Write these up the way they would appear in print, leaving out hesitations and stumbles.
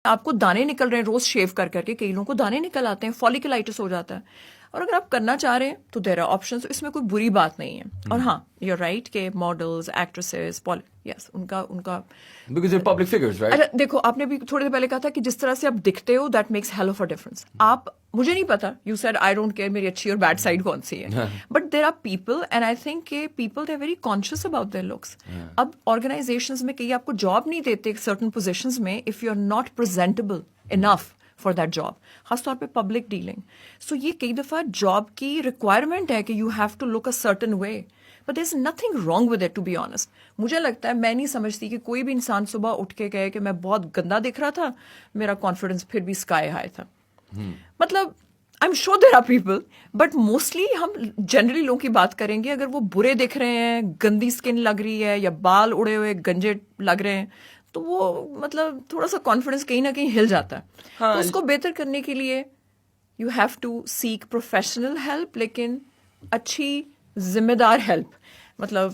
آپ کو دانے نکل رہے ہیں روز شیو کر کر کے, کئی لوگوں کو دانے نکل آتے ہیں, فولیکلائٹس ہو جاتا ہے, اور اگر آپ کرنا چاہ رہے ہیں تو دیر آر آپشنز, اس میں کوئی بری بات نہیں ہے. اور ہاں یو آر رائٹ کہ ماڈلز, ایکٹریسز, یس ان کا because they're public figures, right? اچھا دیکھو, آپ نے بھی تھوڑی دیر پہلے کہا تھا کہ جس طرح سے آپ دکھتے ہو that makes hell of a difference. آپ, مجھے نہیں پتا, you said I don't care میری اچھی اور بیڈ سائڈ کون سی ہے, but there are people and I think کہ people they are very conscious about their looks. اب آرگنائزیشنز میں کئی آپ کو جاب نہیں دیتے سرٹن پوزیشنز میں if you are not presentable enough for that job, خاص طور پہ پبلک ڈیلنگ. سو یہ کئی دفعہ جاب کی ریکوائرمنٹ ہے کہ you have to look a certain way, but there is nothing wrong with it to be honest. مجھے لگتا ہے, میں نہیں سمجھتی کہ کوئی بھی انسان صبح اٹھ کے کہے کہ میں بہت گندا دکھ رہا تھا, میرا کانفیڈنس پھر بھی اسکائی ہائی تھا. مطلب I am sure there are people, but mostly ہم جنرلی لوگوں کی بات کریں گے, اگر وہ برے دکھ رہے ہیں, گندی اسکن لگ رہی ہے, یا بال اڑے ہوئے گنجے لگ رہے ہیں, تو وہ مطلب تھوڑا سا کانفیڈنس کہیں نہ کہیں ہل جاتا ہے. تو اس کو بہتر کرنے کے لیے you have to seek professional help, لیکن اچھی ذمہ دار ہیلپ, مطلب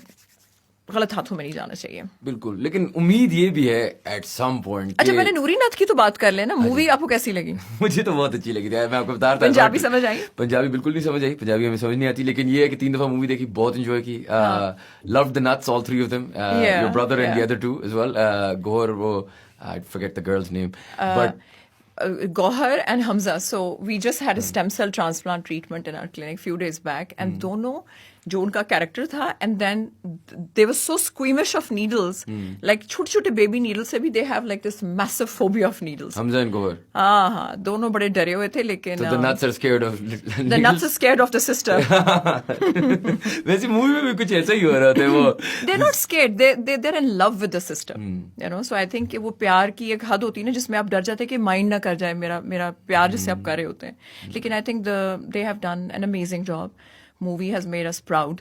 غلط ہاتھوں میں نہیں جانا چاہیے. بالکل, لیکن امید یہ بھی ہے ایٹ سم پوائنٹ. اچھا میں نے نوری ناتھ کی تو بات کر لینا, مووی آپ کو کیسی لگی؟ مجھے تو بہت اچھی لگی تھی, میں آپ کو بتا رہا تھا. پنجابی سمجھ آئی؟ پنجابی بالکل نہیں سمجھ آئی, پنجابی ہمیں سمجھ نہیں آتی, لیکن یہ ہے کہ 3 دفعہ مووی دیکھی, بہت انجوائے کی. لو دا nuts all 3 of them, your brother and the other 2 as well. گوہر, وہ I forget the girl's name, but Gohar and Hamza. So we just had a stem cell transplant treatment in our clinic few days back, and dono جو ان کا character تھا, and then they were so squeamish of needles, like چھوٹے چھوٹے baby needles سے بھی they have like this massive phobia of needles. Hamza and Gohar, ہاں دونوں بڑے ڈرے ہوئے تھے, لیکن so the nuts are scared of the nuts are scared of the sister. ویسے مووی میں بھی کچھ ایسا ہی ہو رہا تھا, وہ they're not scared, they're in love with the sister, you know. So I think کہ وہ پیار کی ایک حد ہوتی ہے نا جس میں آپ ڈر جاتے ہیں کہ مائنڈ نہ کر جائے میرا پیار جس سے آپ کر رہے ہوتے ہیں. لیکن I think they have done an amazing job. Movie has made us proud.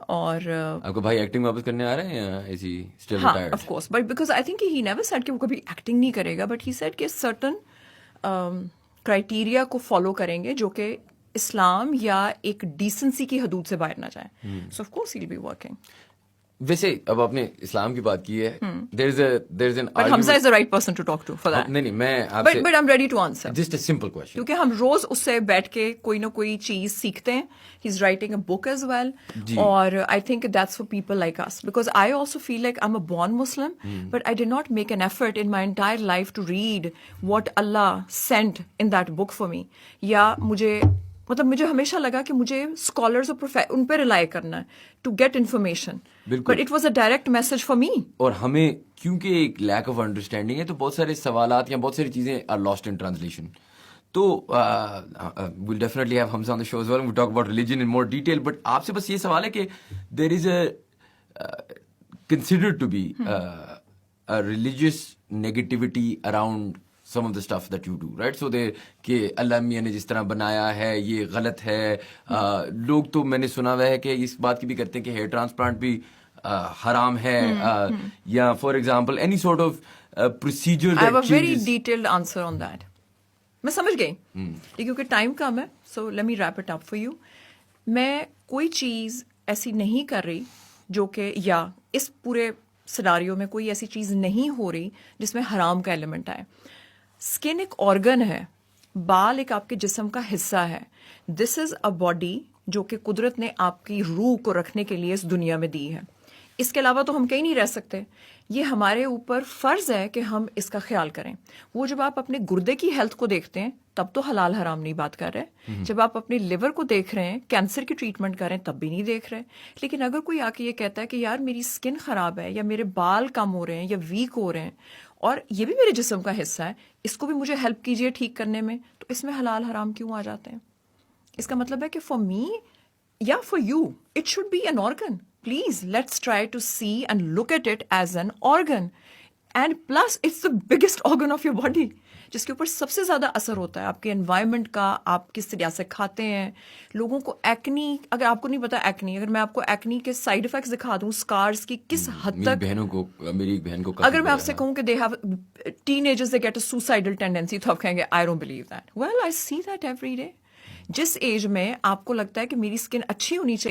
اور آپ کو بھائی ایکٹنگ واپس کرنے آ رہے ہیں یا ایسی اسٹل ہاں retired? Of course, but because I think he never said کہ وہ کبھی ایکٹنگ نہیں کرے گا, بٹ ہی سیڈ کہ سرٹن کرائٹیریا کو فالو کریں گے جو کہ اسلام یا ایک ڈیسنسی کی حدود سے باہر نہ جائیں. So of course he will be working. ویسے اب آپ نے اسلام کی بات کی ہے, there is an But Hamza is the right person to talk to for that. نہیں میں آپ سے, But I'm ready to answer. just a simple question. کیونکہ ہم روز اس سے بیٹھ کے کوئی نہ کوئی چیز سیکھتے ہیں. He's writing a book as well. اور I think that's for people like us. Because I also feel like I'm a born Muslim, but I did not make an effort in my entire life to read what Allah sent in that book for me. یا مجھے ہمیشہ لگا کہ مجھے scholars اور ان پہ rely کرنا ہے to get information, but it was a direct message for me. اور ہمیں کیونکہ ایک لیک آف انڈرسٹینڈنگ ہے تو بہت سارے سوالات یا بہت ساری چیزیں آر لاسٹ ان ٹرانسلیشن. تو we'll definitely have Hamza on the show as well, and we'll talk about religion in more detail. But آپ سے بس یہ سوال ہے کہ there is a considered to be a religious negativity around some of the stuff that you do, right? So کہ اللہ میاں نے جس طرح بنایا ہے یہ غلط ہے. لوگ تو میں نے سنا ہوا ہے کہ اس بات کی بھی کرتے ہیں کہ ہیئر ٹرانسپلانٹ بھی حرام ہے, یا for example any sort of procedure. I have a very detailed answer on that. میں سمجھ گئی, کیونکہ ٹائم کم ہے. So let me wrap it up for you. میں کوئی چیز ایسی نہیں کر رہی جو کہ, یا اس پورے سیناریو میں کوئی ایسی چیز نہیں ہو رہی جس میں حرام کا ایلیمنٹ آئے. اسکن ایک آرگن ہے, بال ایک آپ کے جسم کا حصہ ہے. دس از اے باڈی جو کہ قدرت نے آپ کی روح کو رکھنے کے لیے اس دنیا میں دی ہے. اس کے علاوہ تو ہم کہیں نہیں رہ سکتے. یہ ہمارے اوپر فرض ہے کہ ہم اس کا خیال کریں. وہ جب آپ اپنے گردے کی ہیلتھ کو دیکھتے ہیں تب تو حلال حرام نہیں بات کر رہے. جب آپ اپنے لیور کو دیکھ رہے ہیں, کینسر کی ٹریٹمنٹ کر رہے ہیں, تب بھی نہیں دیکھ رہے. لیکن اگر کوئی آ کے یہ کہتا ہے کہ یار میری اسکن خراب ہے, یا میرے بال کم ہو رہے ہیں, یا ویک ہو رہے ہیں, اور یہ بھی میرے جسم کا حصہ ہے, اس کو بھی مجھے ہیلپ کیجیے ٹھیک کرنے میں, تو اس میں حلال حرام کیوں آ جاتے ہیں؟ اس کا مطلب ہے کہ فار می یا for you it should be an organ. Please, let's try to see and look at it as an organ. And plus, it's the biggest organ of your body. جس کے اوپر سب سے زیادہ اثر ہوتا ہے آپ کے انوائرمنٹ کا, آپ کس طرح سے کھاتے ہیں. لوگوں کو ایکنی, اگر آپ کو نہیں پتا ایکنی, اگر میں آپ کو ایکنی کے سائڈ افیکٹس دکھا دوں, اسکارس کی کس حد تک, میری ایک بہن کو اگر میں آپ سے کہوں کہ they have teenagers they get a suicidal tendency, تو آپ کہیں گے I don't believe that. Well, I see that every day. جس ایج میں آپ کو لگتا ہے کہ میری اسکن اچھی ہونی چاہیے,